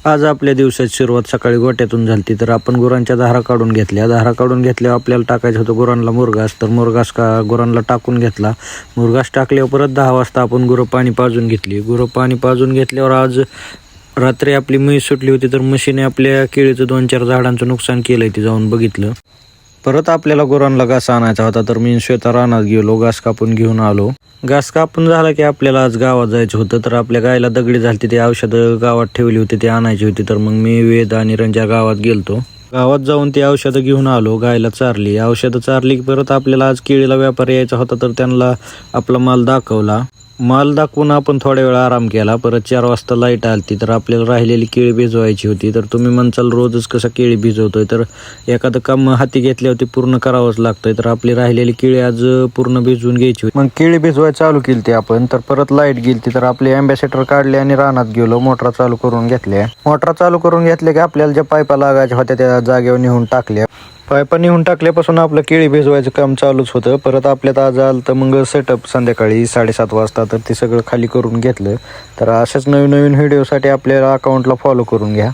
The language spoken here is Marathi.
आज आपल्या दिवसाची सुरुवात सकाळी गोट्यातून झाली. तर आपण गुरांच्या धारा काढून घेतल्या. धारा काढून घेतल्यावर आपल्याला टाकायचं होतं गुरांना मुरघास. तर मुरघास गुरांना टाकून घेतला. मुरघास टाकल्यावर परत 10 वाजता आपण गुरं पाणी पाजून घेतली. गुरं पाणी पाजून घेतल्यावर आज रात्री आपली म्हैस सुटली होती. तर म्हशीने आपल्या केळीचं 2-4 झाडांचं नुकसान केलंय ते जाऊन बघितलं. परत आपल्याला गुरांना घास आणायचा होता. तर मी श्वेता रानात गेलो, घास कापून घेऊन आलो. घास कापून झाला की आपल्याला आज गावात जायचं होतं. तर आपल्या गायला दगडी झाली, ते औषधं गावात ठेवली होती, ते आणायची होती. तर मग मी वेद आणि रंजा गावात गेलतो. गावात जाऊन ती औषधं घेऊन आलो. गायला चारली, औषधं चारली की परत आपल्याला आज केळीला व्यापारी यायचा होता. तर त्यांना आपला माल दाखवला. माल दाखवून आपण थोड्या वेळ आराम केला. परत 4 वाजता लाईट आली. तर आपल्याला राहिलेली केळी भिजवायची होती. तर तुम्ही म्हणचाल रोजच कसं केळी भिजवतोय, तर एखादं काम हाती घेतल्यावर ते पूर्ण करावंच लागतंय. तर आपली राहिलेली केळी आज पूर्ण भिजवून घ्यायची होती. मग केळी भिजवायला चालू केली ती आपण. तर परत लाईट गेली. तर आपले अँबॅसेडर काढले आणि रानात गेलो. मोटरा चालू करून घेतल्या. मोटरा चालू करून घेतल्या की आपल्याला ज्या पायपा लागायच्या होत्या त्या जागेवर नेऊन टाकल्या. पायपा नेऊन टाकल्यापासून आपलं केळी भिजवायचं काम चालूच होतं. परत आपल्यात आज आलं तर मग सेटअप संध्याकाळी 7:30 वाजता. तर ते सगळं खाली करून घेतलं. तर अशाच नवीन नवीन व्हिडिओसाठी आपल्याला अकाउंटला फॉलो करून घ्या.